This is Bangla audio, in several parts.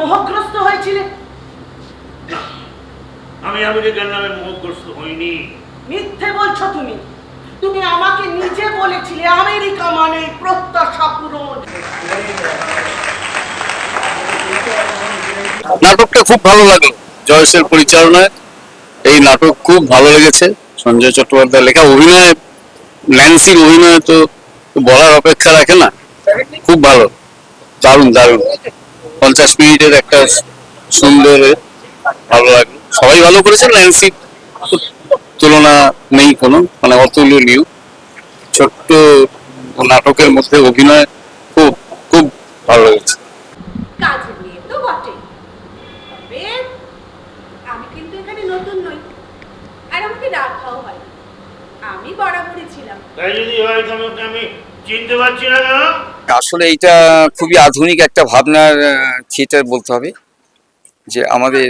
মোহগ্রস্ত হয়েছিলে? আমি আমেরিকার নামে মোহগ্রস্ত হইনি। মিথ্যে বলছো তুমি। তুমি আমাকে নিজে বলেছিলে আমেরিকা মানে প্রত্যাশা পূরণ। নাটকটা খুব ভালো লাগলো জয়েসের পরিচালনায়। এই নাটক খুব ভালো লেগেছে। সঞ্জয় চট্টোপাধ্যায় লেখা, অভিনয়, ন্যান্সির অভিনয় তো বলার অপেক্ষা রাখে না। খুব ভালো, দারুণ দারুণ। 50 মিনিটের একটা সুন্দর, ভালো লাগলো। সবাই ভালো করেছে, ন্যান্সির তুলনা নেই কোনো, মানে অতুলনীয়। ছোট্ট নাটকের মধ্যে অভিনয় খুব খুব ভালো লেগেছে। কাজের নিয়ে তো বটে, তবে আমি কিন্তু এখানে নতুন নই, আর আমাকে রাখাও হয়। আমি বরাবরই ছিলাম। তাই যদি হয় তোমাকে আমি চিনতে পারছি না কেন? আসলে এইটা খুবই আধুনিক একটা ভাবনার থিয়েটার বলতে হবে। যে আমাদের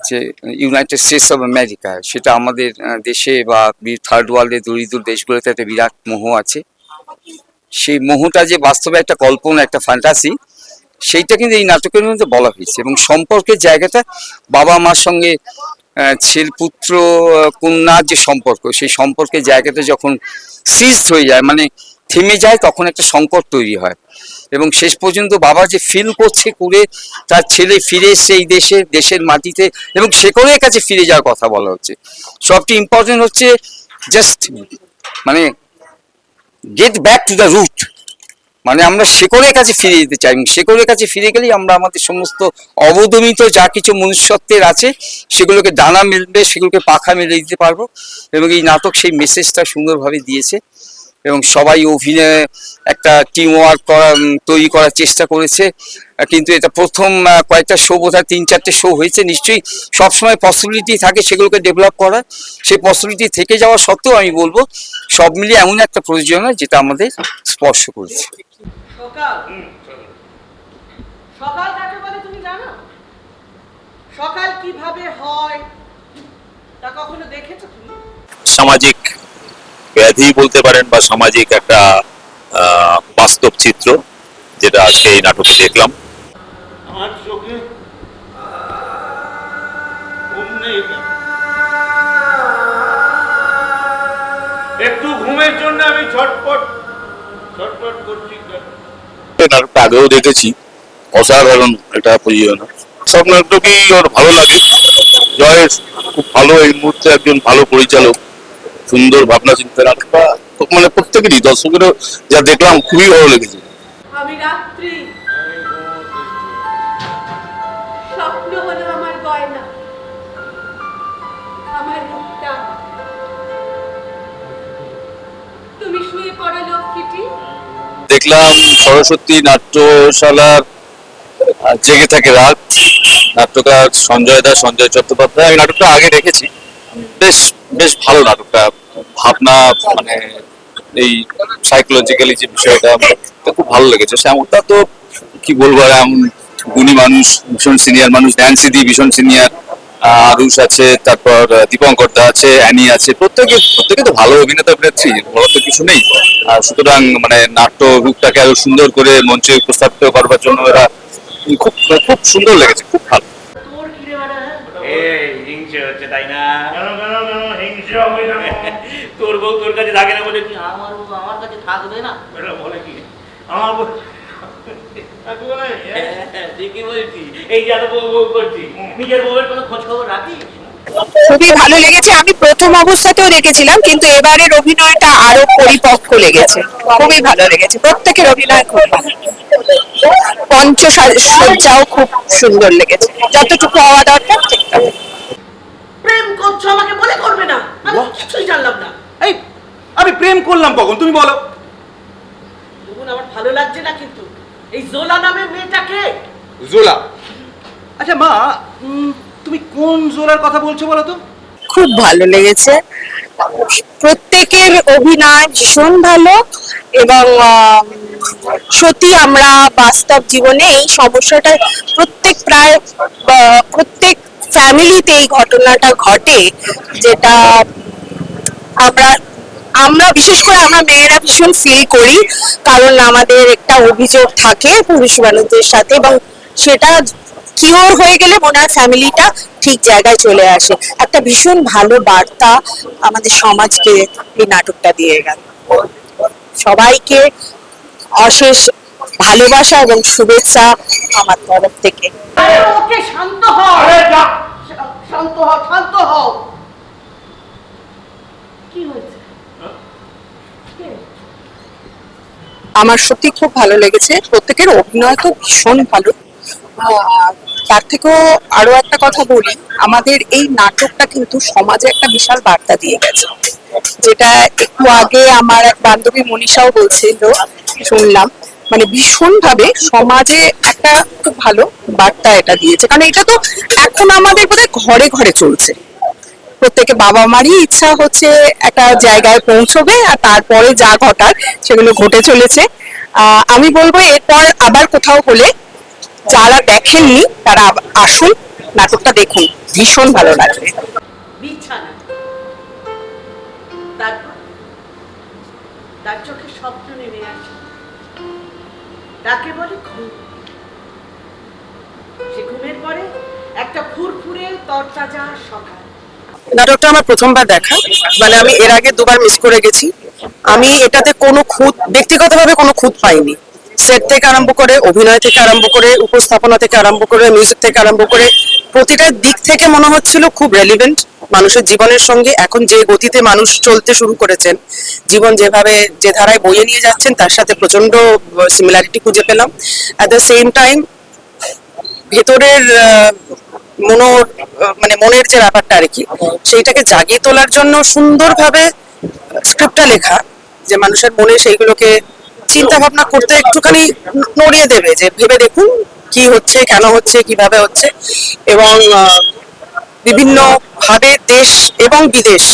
যে ইউনাইটেড স্টেটস অফ আমেরিকা, সেটা আমাদের দেশে বা থার্ড ওয়ার্ল্ডের দরিদ্র দেশগুলোতে একটা বিরাট মোহ আছে। সেই মোহটা যে বাস্তবে একটা কল্পনা, একটা ফ্যান্টাসি, সেইটা কিন্তু এই নাটকের মধ্যে বলা হয়েছে। এবং সম্পর্কের জায়গাটা, বাবা মার সঙ্গে ছেলে পুত্র কন্যার যে সম্পর্ক, সেই সম্পর্কের জায়গাটা যখন সিজ হয়ে যায়, মানে থেমে যায়, তখন একটা সংকট তৈরি হয়। এবং শেষ পর্যন্ত বাবা যে ফিল করছে করে তার ছেলে ফিরে এসছে এই দেশের মাটিতে, এবং শেকড়ের কাছে ফিরে যাওয়ার কথা বলা হচ্ছে। সবচেয়ে ইম্পর্টেন্ট হচ্ছে জাস্ট মানে get back to the root, মানে আমরা শেকড়ের কাছে ফিরে যেতে চাই। শেকড়ের কাছে ফিরে গেলেই আমরা আমাদের সমস্ত অবদমিত যা কিছু মনুষ্যত্বের আছে সেগুলোকে ডানা মেলবে, সেগুলোকে পাখা মেলে দিতে পারবো। এবং এই নাটক সেই মেসেজটা সুন্দরভাবে দিয়েছে। এবং সবাই অভিনয়ে একটা টিম ওয়ার্ক তৈরি করার চেষ্টা করেছে। কিন্তু এটা প্রথম কয়েকটা শো, বোধহয় 3-4টে শো হয়েছে। নিশ্চয়ই সবসময় পসিবিলিটি থাকে সেগুলোকে ডেভেলপ করার। সেই পসিবিলিটি থেকে যাওয়া সত্ত্বেও আমি বলবো সব মিলিয়ে এমন একটা প্রয়োজনীয় যেটা আমাদের স্পর্শ করেছে। সকাল, সকাল কাকে বলে তুমি জানো? সকাল কিভাবে হয় তা কখনো দেখেছো তুমি? সামাজিক ব্যাধি বলতে পারেন, বা সামাজিক একটা বাস্তব চিত্র, যেটা আজকে এই নাটকে দেখলাম। আমার চোখে ঘুম নেই কেন? একটু ঘুমের জন্য আমি ছটপট ছটপট করছি কেন? নাটকটা আগেও দেখেছি, অসাধারণ একটা পরিচালনা। সব নাটকই ওর ভালো লাগে। জয়েস খুব ভালো, এই মুহূর্তে একজন ভালো পরিচালক, সুন্দর ভাবনা চিন্তা। নাটকটা মানে প্রত্যেকেরই, দর্শকেরও যা দেখলাম খুবই ভালো লেগেছে। আমি রাত্রি, স্বপ্ন হলো আমার গয়না, আমার রূপটা। তুমি শুয়ে পড়ো লক্ষ্মীটি। দেখলাম সরস্বতী নাট্যশালার জেগে থাকে রাত, নাট্যকার সঞ্জয় চট্টোপাধ্যায়। আমি নাটকটা আগে দেখেছি, বেশ বেশ ভালো নাটকটা। ভাবনা, মানে এই সাইকোলজিক্যালি যে বিষয়টা, খুব ভালো লেগেছে। শ্যামলদা তো কি বলবো, এমন গুণী মানুষ, ভীষণ সিনিয়র মানুষ। ন্যান্সি দি ভীষণ সিনিয়র, আরুষ আছে, তারপর দীপঙ্কর দা আছে, অ্যানি আছে। প্রত্যেকে তো ভালো অভিনেতা অভিনেত্রী, বলার তো কিছু নেই। সুতরাং মানে নাট্য রূপটাকে আরো সুন্দর করে মঞ্চে উপস্থাপিত করবার জন্য এরা খুব খুব সুন্দর লেগেছে, খুব ভালো। তোর কি রে বাড়া? এই হিংসে হচ্ছে তাই না? কেন কেন কেন হিংসে হবে না? তোর বউ তোর কাছে থাকে না বলে কি আমার বউ আমার কাছে থাকবে না? এটা বলে কি আমার বউ থাকবে না? ঠিকই বলছি। এই যে এত বউ বউ করছি, নিজের বউয়ের কোনো খোঁজ খবর রাখিস? খুবই ভালো লেগেছে। আমি প্রথম অবস্থাতেও দেখেছিলাম, কিন্তু এবারের অভিনয়টা আরো পরিপক্ক লেগেছে। খুবই ভালো লেগেছে, প্রত্যেকের অভিনয় খুব ভালো। পঞ্চসজ্জাও খুব সুন্দর লেগেছে, যতটুকু হওয়া দরকার ঠিকঠাক। প্রেম করছো আমাকে বলে করবে না? আমি কিছুই জানলাম না। এই আমি প্রেম করলাম কখন, তুমি বলো? তবুন আমার ভালো লাগছে না কিন্তু। এই জোলা নামে মেয়েটাকে। জোলা? আচ্ছা মা, তুমি কোন জোলার কথা বলছো বলো তো? খুব ভালো লেগেছে, প্রত্যেকের অভিনয় ভীষণ ভালো। এবং সত্যি আমরা বাস্তব জীবনে এই সমস্যাটা প্রত্যেক ফ্যামিলিতে এই ঘটনাটা ঘটে, যেটা আমরা আমরা বিশেষ করে আমরা মেয়েরা ভীষণ ফিল করি। কারণ আমাদের একটা অভিযোগ থাকে পুরুষ মানুষদের সাথে, এবং সেটা কিওর হয়ে গেলে মনে হয় ফ্যামিলিটা ঠিক জায়গায় চলে আসে। একটা ভীষণ ভালো বার্তা আমাদের সমাজকে এই নাটকটা দিয়ে গেল। সবাইকে অশেষ ভালোবাসা এবং শুভেচ্ছা আমার তরফ থেকে। ওকে শান্ত হও, শান্ত হও, শান্ত হও। কি হয়েছে? আমার সত্যি খুব ভালো লেগেছে, প্রত্যেকের অভিনয় তো ভীষণ ভালো। তার থেকেও আরো একটা কথা বলি, আমাদের এই নাটকটা কিন্তু সমাজে একটা বিশাল বার্তা দিয়ে গেছে, যেটা একটু আগে আমার এক বান্ধবী মনীষাও বলছিল, শুনলাম। মানে ভীষণ ভাবে সমাজে একটা খুব ভালো বার্তা এটা দিয়েছে, কারণ এটা তো এখন আমাদের বোধহয় ঘরে ঘরে চলছে। প্রত্যেকে বাবা মারই ইচ্ছা হচ্ছে একটা জায়গায় পৌঁছবে, আর তারপরে যা ঘটার সেগুলো ঘটে চলেছে। আমি বলবো এরপর আবার কোথাও হলে যারা দেখেননি তারা আসুন, নাটকটা দেখুন, ভীষণ ভালো লাগবে। বিছানা, তারপর তার চোখে স্বপ্ন নেমে আসে, তাকে বলে ঘুম। সে ঘুমের পরে একটা ফুরফুরে তরতাজা সকাল। নাটকটা আমার প্রথমবার দেখা, মানে আমি এর আগে দুবার মিস করে গেছি। আমি এটাতে কোনো খুঁত, ব্যক্তিগতভাবে কোনো খুঁত পাইনি। সেট থেকে আরম্ভ করে, অভিনয় থেকে আরম্ভ করে, উপস্থাপনা থেকে আরম্ভ করে, মিউজিক থেকে আরম্ভ করে, প্রতিটা দিক থেকে মনে হচ্ছিল খুব রেলিভেন্ট মানুষের জীবনের সঙ্গে। এখন যে গতিতে মানুষ চলতে শুরু করেছেন, জীবন যেভাবে যে ধারায় বয়ে নিয়ে যাচ্ছেন, তার সাথে প্রচন্ড সিমিলারিটি খুঁজে পেলাম। অ্যাট দ্য সেম টাইম ভেতরের মানে মনের যে ব্যাপারটা আর কি, সেইটাকে জাগিয়ে তোলার জন্য সুন্দরভাবে স্ক্রিপ্টটা লেখা, যে মানুষের মনে সেইগুলোকে চিন্তা ভাবনা করতে একটুখানি নড়িয়ে দেবে, যে ভেবে দেখুন কি হচ্ছে, কেন হচ্ছে, কিভাবে হচ্ছে। এবং বিভিন্ন ভাবে দেশ এবং বিদেশ,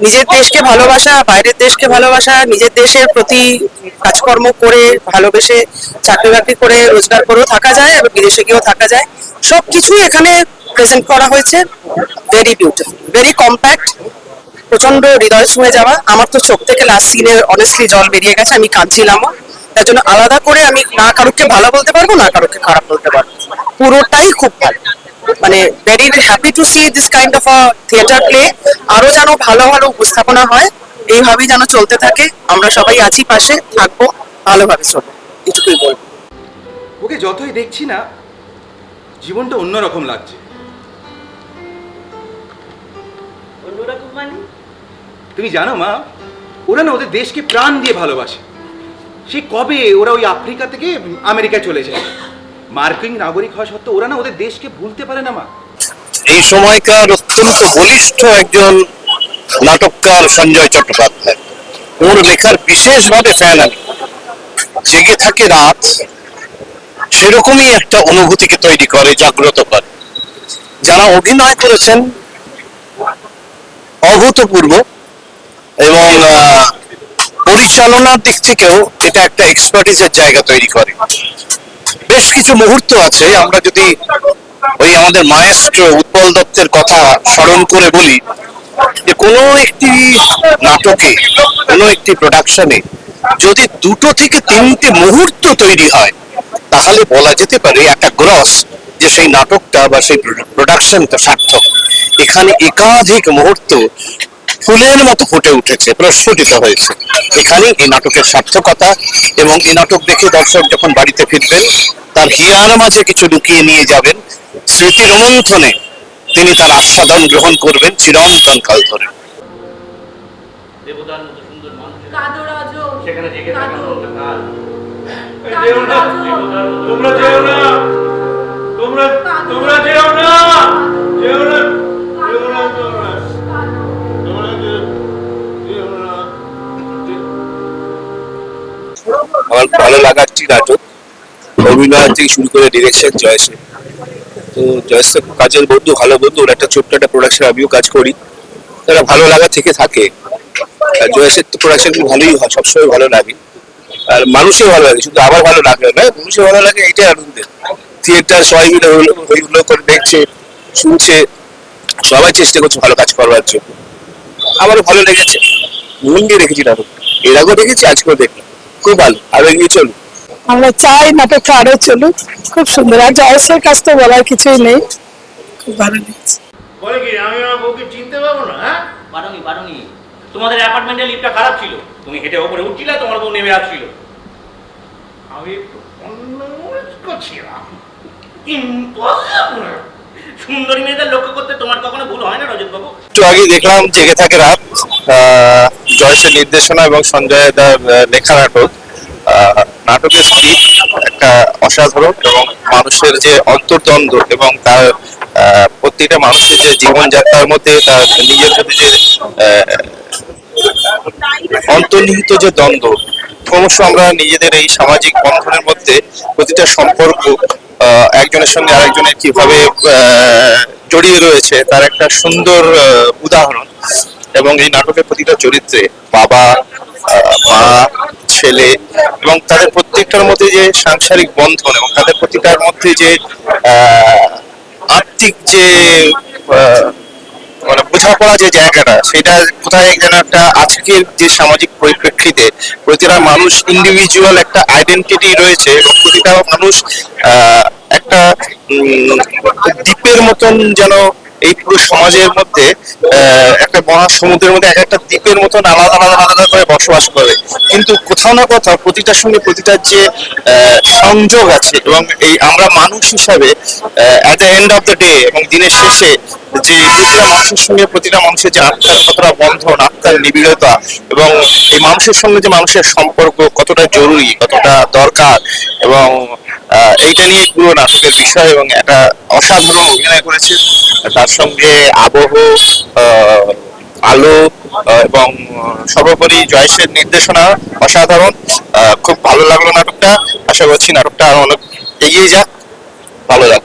নিজের দেশকে ভালোবাসা, বাইরের দেশকে ভালোবাসা, নিজের দেশের প্রতি কাজকর্ম করে ভালোবেসে চাকরি বাকরি করে রোজগার করেও থাকা যায়, আবার বিদেশে গিয়েও থাকা যায়। সবকিছুই এখানে প্রেজেন্ট করা হয়েছে। ভেরি বিউটিফুল, ভেরি কম্প্যাক্ট, প্রচন্ড হৃদয় ছুঁয়ে যাওয়া। আমার তো চোখ থেকে লাস্ট সিনে অনেস্টলি জল বেরিয়ে গেছে, আমি কাঁদছিলামও। তার জন্য আলাদা করে আমি না কারোকে ভালো বলতে পারবো, না কারোকে খারাপ বলতে পারবো। পুরোটাই খুব ভালো, মানে very happy to C this kind of a theatre play. আরো যেন ভালো ভালো উপস্থাপনা হয়, এইভাবেই যেন চলতে থাকে। আমরা সবাই আছি, পাশে থাকবো, ভালোভাবে চলবো, এটুকুই বলবো। ওকে যতই দেখছি না, জীবনটা অন্যরকম লাগছে। অন্যরকম মানে? তুমি জানো মা, ওরা না ওদের দেশকে প্রাণ দিয়ে ভালোবাসে। সেই কবে ওরা ওই আফ্রিকা থেকে আমেরিকায় চলে যায়, মার্কিন নাগরিক হওয়া সত্ত্বেও ওরা না ওদের দেশকে ভুলতে পারে না মা। এই সময়কার অত্যন্ত বলিষ্ঠ একজন নাটককার সঞ্জয় চট্টোপাধ্যায়, ওর লেখার বিশেষভাবে ফ্যান আমি। জেগে থাকে রাত, সেরকমই একটা অনুভূতিকে তৈরি করে, জাগ্রত করে। যারা অভিনয় করেছেন অভূতপূর্ব, এবং পরিচালনার দিক থেকেও এটা একটা এক্সপার্টিসের জায়গা তৈরি করে। বেশ কিছু মুহূর্ত আছে, আমরা যদি ওই আমাদের মায়েস্ট্রো উৎপল দত্তের কথা স্মরণ করে বলি, যে কোনো একটি নাটকে, কোনো একটি প্রোডাকশনে যদি 2 থেকে 3টে মুহূর্ত তৈরি হয়, তাহলে বলা যেতে পারে একটা গ্রস, যে সেই নাটকটা বা সেই প্রোডাকশনটা সার্থক। এখানে একাধিক মুহূর্ত ফুলের মতো ফুটে উঠেছে, প্রস্ফুটিত হয়েছে। এখানেই এই নাটকের সার্থকতা। এবং এই নাটক দেখে দর্শক যখন বাড়িতে ফিরবেন, তার হিয়ার মাঝে কিছু লুকিয়ে নিয়ে যাবেন, স্মৃতির মন্থনে তিনি তার আস্বাদন গ্রহণ করবেন চিরন্তন কাল ধরে। দেবতার মতো সুন্দর মানুষ কাঁদো রাজন, সেখানে জেগে থাকা কাঁদো। অন্ধকার। যেও না, তোমরা যেও না, তোমরা তোমরা যেও না, যেও না, যেও না, তোমরা তোমরা যেও না। আমার ভালো লাগার একটি নাটক, অভিনয় থেকে শুরু করে ডিরেকশন জয়সের। তো জয়সের কাজের বন্ধু, ভালো বন্ধু। ওর একটা ছোট্ট একটা প্রোডাকশন আমিও কাজ করি, তারা ভালো লাগা থেকে থাকে। আর জয়সের তো প্রোডাকশন ভালোই হয়, সবসময় ভালো লাগে। আর মানুষের ভালো লাগে, শুধু আমার ভালো লাগে না, মানুষের ভালো লাগে, এটাই আনন্দের। থিয়েটার সবাই মিলে হইগুলো করে দেখছে, শুনছে, সবাই চেষ্টা করছে ভালো কাজ করবার জন্য। আমারও ভালো লেগেছে, মন দিয়ে দেখেছি নাটক, এর আগেও দেখেছি, আজকেও দেখলাম, খুব ভালো। আর এগিয়ে চলুন। আমরা চাই নাটকটা আরো চলুক, খুব সুন্দর। আর জয়েসের কাছ তো বলার কিছুই নেই, খুব ভালো লেগেছে। বলে কি আমি আমার বউকে চিনতে পারবো না? হ্যাঁ, পারোনি। তোমাদের অ্যাপার্টমেন্টের লিফটটা খারাপ ছিল, তুমি হেঁটে ওপরে উঠছিলে, তোমার বউ নেমে আসছিল, আমি একটু অন্যমনস্ক ছিলাম। Impossible! সুন্দরী মেয়েদের লক্ষ্য করতে তোমার কখনো ভুল হয় না রজত বাবু? একটু আগে দেখলাম জেগে থাকে রাত, জয়েসের নির্দেশনা এবং সঞ্জয় দার লেখা নাটক। নাটকের স্ক্রিপ্ট একটা অসাধারণ এবং মানুষের যে অন্তর্দ্বন্দ্ব এবং তার প্রত্যেকটা মানুষের যে জীবনযাত্রার মধ্যে তার নিজের সাথে যে অন্তর্নিহিত যে দ্বন্দ্ব, ক্রমশ আমরা নিজেদের এই সামাজিক বন্ধনের মধ্যে প্রতিটা সম্পর্ক একজনের সঙ্গে আরেকজনের কিভাবে জড়িয়ে রয়েছে তার একটা সুন্দর উদাহরণ। এবং এই নাটকের প্রতিটা চরিত্রে বাবা, মা, ছেলে এবং তাদের প্রত্যেকটার মধ্যে যে সাংসারিক বন্ধন এবং তাদের প্রতিটার মধ্যে যে আত্মিক যে মানে বোঝাপড়া যে জায়গাটা, সেটা কোথায় যেন একটা আজকের যে সামাজিক পরিপ্রেক্ষিতে প্রতিটা মানুষ ইন্ডিভিজুয়াল একটা আইডেন্টিটি রয়েছে এবং প্রতিটা মানুষ একটা দ্বীপের মতন যেন এই পুরো সমাজের মধ্যে একটা মহাসমুদ্রের মধ্যে এক একটা দ্বীপের মতন আলাদা আলাদা আলাদা করে বসবাস করে, কিন্তু কোথাও না কোথাও প্রতিটার সঙ্গে প্রতিটার যে সংযোগ আছে এবং এই আমরা মানুষ হিসাবে at the end of the day এবং দিনের শেষে যে প্রতিটা মানুষের সঙ্গে প্রতিটা মানুষের যে আত্মার কতটা বন্ধন, আত্মার নিবিড়তা এবং এই মানুষের সঙ্গে যে মানুষের সম্পর্ক কতটা জরুরি, কতটা দরকার, এবং এইটা নিয়ে পুরো নাটকের বিষয় এবং একটা অসাধারণ অভিনয় করেছে। তার সঙ্গে আবহ, আলো এবং সর্বোপরি জয়েসের নির্দেশনা অসাধারণ। খুব ভালো লাগলো নাটকটা। আশা করছি নাটকটা আরো অনেক এগিয়ে যাক, ভালো যাক।